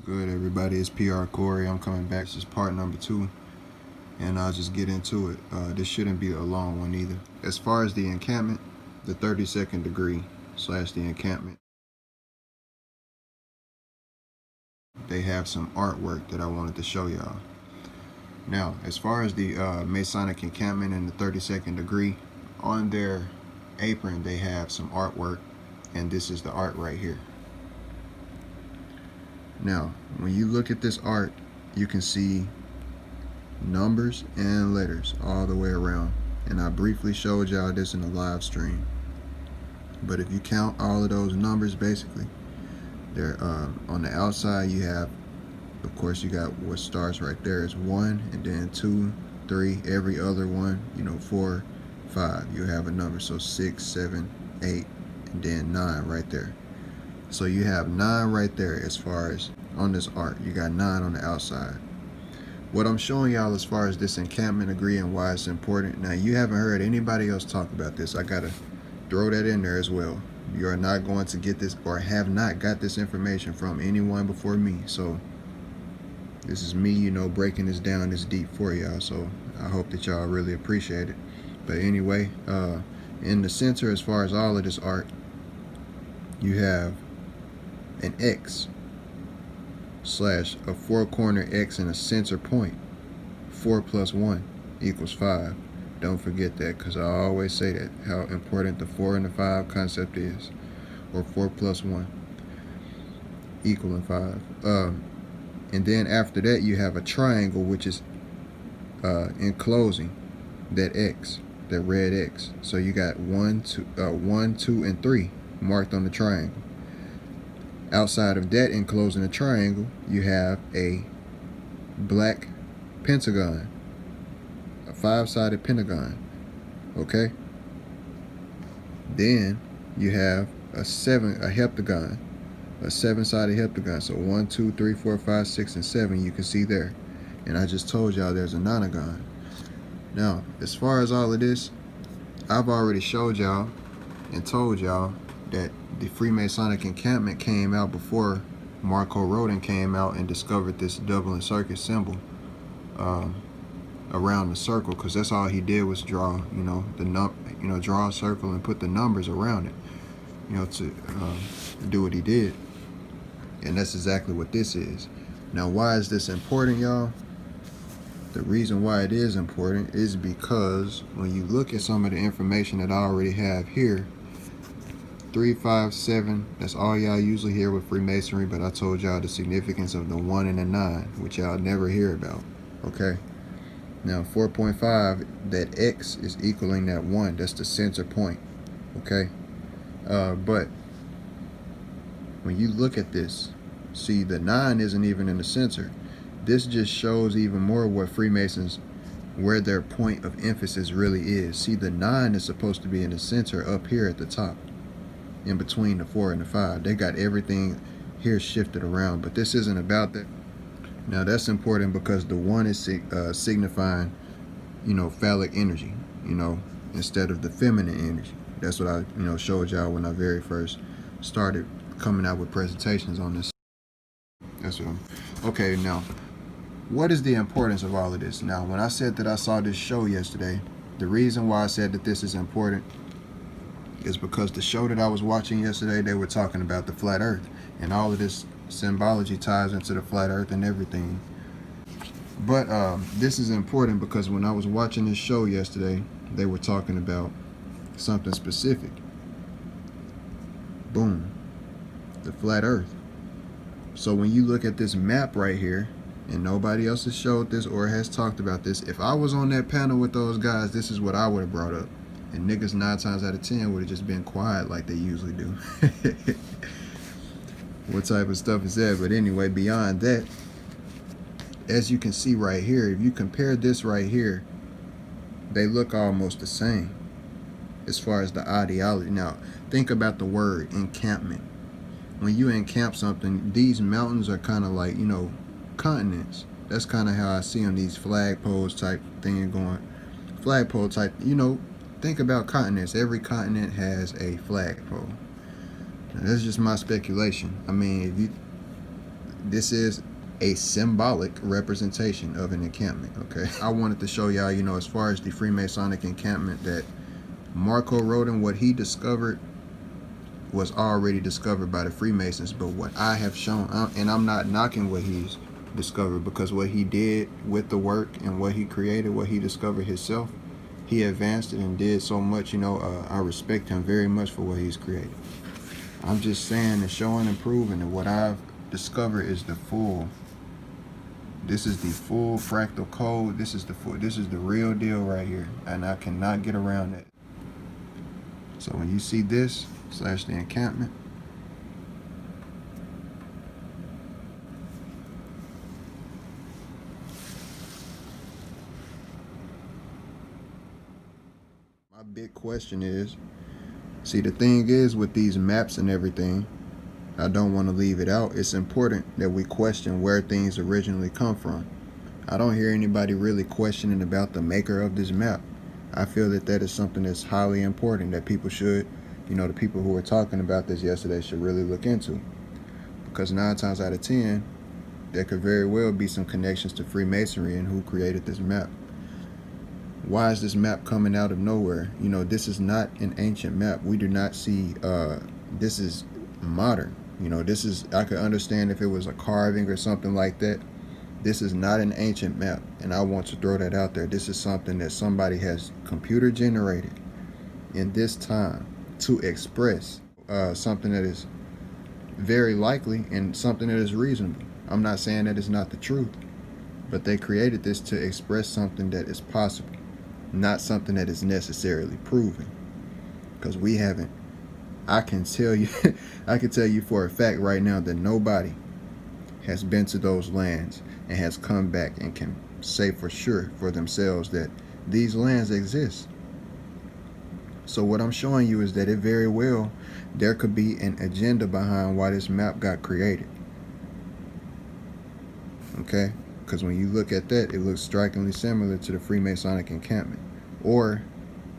Good, everybody? It's PR Corey. I'm coming back. This is part number 2, and I'll just get into it. This shouldn't be a long one either. As far as the encampment, the 32nd degree / the encampment, they have some artwork that I wanted to show y'all. Now, as far as the Masonic encampment and the 32nd degree, on their apron they have some artwork, and this is the art right here. Now, when you look at this art, you can see numbers and letters all the way around. And I briefly showed y'all this in the live stream. But if you count all of those numbers, basically, they're on the outside you have, of course, you got what starts right there is 1, and then 2, 3, every other one, 4, 5. You have a number, so 6, 7, 8, and then 9 right there. So you have 9 right there as far as on this art. You got 9 on the outside. What I'm showing y'all as far as this encampment degree and why it's important. Now, you haven't heard anybody else talk about this. I gotta throw that in there as well. You are not going to get this, or have not got this information from anyone before me. So this is me, breaking this down this deep for y'all. So I hope that y'all really appreciate it. But anyway, in the center, as far as all of this art, you have an X / a 4-corner X and a center point. 4 + 1 = 5. Don't forget that, because I always say that, how important the 4 and the 5 concept is. Or 4 + 1 = 5. And then after that you have a triangle, which is enclosing that X, that red X. So you got 1, 2, and 3 marked on the triangle. Outside of that, enclosing the triangle, you have a black pentagon, a 5-sided pentagon. Okay. Then you have a heptagon, a 7-sided heptagon. So 1, 2, 3, 4, 5, 6, and 7. You can see there. And I just told y'all there's a nonagon. Now, as far as all of this, I've already showed y'all and told y'all that the Freemasonic encampment came out before Marco Rodin came out and discovered this double and circuit symbol around the circle, because that's all he did was draw, draw a circle and put the numbers around it, to do what he did. And that's exactly what this is. Now, why is this important, y'all? The reason why it is important is because when you look at some of the information that I already have here, 3, 5, 7, that's all y'all usually hear with Freemasonry, but I told y'all the significance of the 1 and the 9, which y'all never hear about. Okay. Now 4.5, that X is equaling that 1. That's the center point. Okay. But when you look at this, see, the 9 isn't even in the center. This just shows even more what Freemasons, where their point of emphasis really is. See, the 9 is supposed to be in the center up here at the top, in between the 4 and the 5. They got everything here shifted around, but this isn't about that. Now, that's important because the 1 is signifying, phallic energy, instead of the feminine energy. That's what I, showed y'all when I very first started coming out with presentations on this. That's what okay, now, what is the importance of all of this? Now, when I said that I saw this show yesterday, the reason why I said that this is important is because the show that I was watching yesterday, they were talking about the flat earth, and all of this symbology ties into the flat earth and everything. But this is important because when I was watching this show yesterday, they were talking about something specific. Boom. The flat earth. So when you look at this map right here, and nobody else has showed this or has talked about this, if I was on that panel with those guys, this is what I would have brought up. And niggas 9 times out of 10 would have just been quiet like they usually do. What type of stuff is that? But anyway, beyond that, as you can see right here, if you compare this right here, they look almost the same as far as the ideology. Now, think about the word encampment. When you encamp something, these mountains are kind of like, continents. That's kind of how I see them, these flagpoles type thing going. Flagpole type, think about continents. Every continent has a flagpole. Now, that's just my speculation. I mean, this is a symbolic representation of an encampment, okay? I wanted to show y'all, you know, as far as the Freemasonic encampment, that Marco Rodin, what he discovered was already discovered by the Freemasons, but what I have shown, and I'm not knocking what he's discovered, because what he did with the work and what he created, what he discovered himself, he advanced it and did so much, you know. I respect him very much for what he's created. I'm just saying and showing and proving that what I've discovered is the full, this is the full fractal code. This is the real deal right here, and I cannot get around that. So when you see this / the encampment, my big question is, see, the thing is with these maps and everything, I don't want to leave it out. It's important that we question where things originally come from. I don't hear anybody really questioning about the maker of this map. I feel that that is something that's highly important that people should, you know, the people who were talking about this yesterday should really look into. Because 9 times out of 10, there could very well be some connections to Freemasonry and who created this map. Why is this map coming out of nowhere? You know, this is not an ancient map. We do not see, this is modern. You know, this is, I could understand if it was a carving or something like that. This is not an ancient map, and I want to throw that out there. This is something that somebody has computer generated in this time to express something that is very likely and something that is reasonable. I'm not saying that it's not the truth, but they created this to express something that is possible, not something that is necessarily proven. Because we haven't, I can tell you for a fact right now that nobody has been to those lands and has come back and can say for sure for themselves that these lands exist. So what I'm showing you is that it very well, there could be an agenda behind why this map got created. Okay? Because when you look at that, it looks strikingly similar to the Freemasonic encampment. Or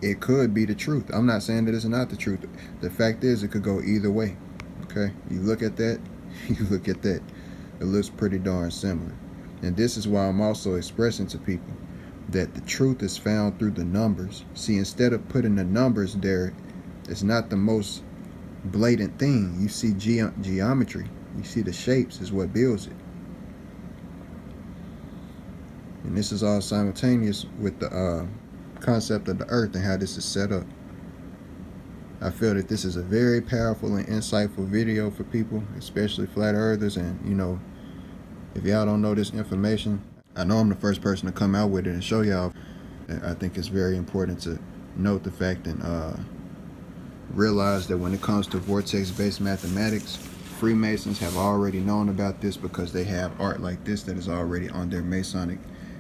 it could be the truth. I'm not saying that it's not the truth. The fact is, it could go either way. Okay? You look at that, you look at that. It looks pretty darn similar. And this is why I'm also expressing to people that the truth is found through the numbers. See, instead of putting the numbers there, it's not the most blatant thing. You see geometry. You see the shapes is what builds it. And this is all simultaneous with the concept of the earth and how this is set up. I feel that this is a very powerful and insightful video for people, especially flat earthers. And, you know, if y'all don't know this information, I know I'm the first person to come out with it and show y'all. I think it's very important to note the fact and realize that when it comes to vortex-based mathematics, Freemasons have already known about this because they have art like this that is already on their Masonic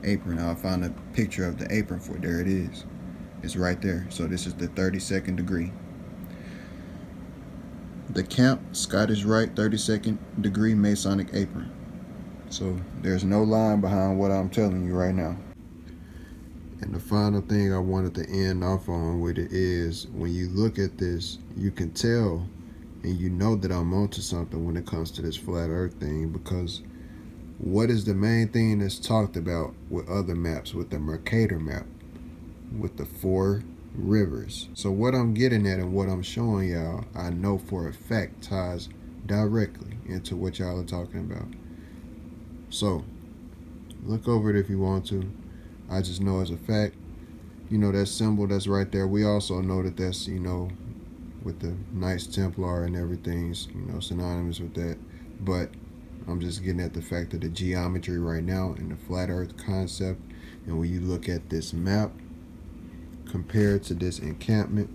apron. I'll find a picture of the apron for it. There it is. It's right there. So this is the 32nd degree. The Camp Scottish Rite 32nd degree Masonic apron. So there's no line behind what I'm telling you right now. And the final thing I wanted to end off on with it is, when you look at this, you can tell and you know that I'm onto something when it comes to this flat earth thing, because what is the main thing that's talked about with other maps, with the Mercator map, with the 4 rivers? So what I'm getting at and what I'm showing y'all, I know for a fact ties directly into what y'all are talking about. So look over it if you want to. I just know as a fact, you know, that symbol that's right there, we also know that that's, you know, with the Knights Templar and everything's, you know, synonymous with that. But I'm just getting at the fact of the geometry right now and the flat earth concept. And when you look at this map compared to this encampment,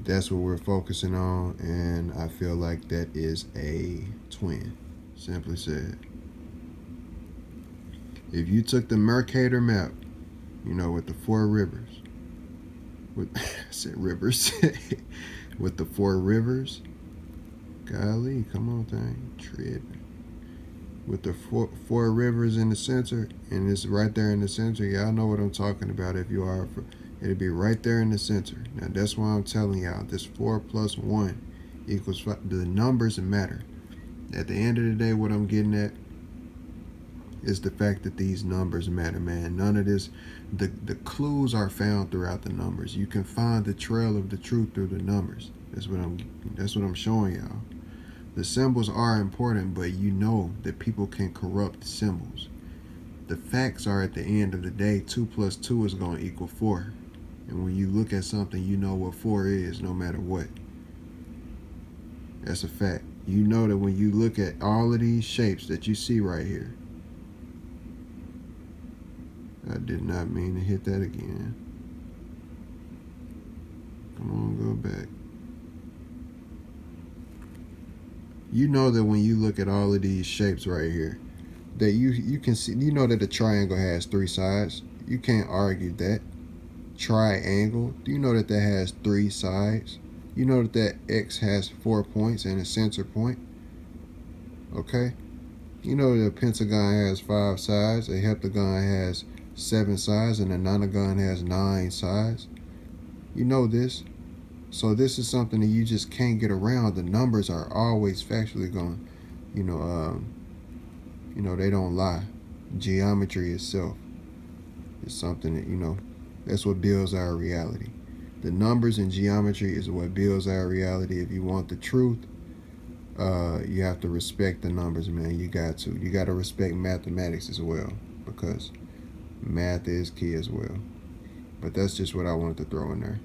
that's what we're focusing on. And I feel like that is a twin, simply said. If you took the Mercator map, you know, with the 4 rivers, with I said rivers, with the 4 rivers, golly, come on, thing, tripping. With the four rivers in the center, and it's right there in the center. Y'all know what I'm talking about. If you are, it'll be right there in the center. Now that's why I'm telling y'all, this 4 + 1 = 5. The numbers matter. At the end of the day, what I'm getting at is the fact that these numbers matter, man. None of this, the clues are found throughout the numbers. You can find the trail of the truth through the numbers. That's what I'm showing y'all. The symbols are important, but you know that people can corrupt symbols. The facts are, at the end of the day, 2 plus 2 is going to equal 4. And when you look at something, you know what 4 is no matter what. That's a fact. You know that when you look at all of these shapes that you see right here. I did not mean to hit that again. Come on, go back. You know that when you look at all of these shapes right here, that you can see, you know that the triangle has 3 sides. You can't argue that. Triangle, do you know that that has 3 sides? You know that X has 4 points and a center point? Okay? You know that a pentagon has 5 sides, a heptagon has 7 sides, and a nonagon has 9 sides. You know this. So this is something that you just can't get around. The numbers are always factually going, they don't lie. Geometry itself is something that, that's what builds our reality. The numbers and geometry is what builds our reality. If you want the truth, you have to respect the numbers, man. You got to respect mathematics as well, because math is key as well. But that's just what I wanted to throw in there.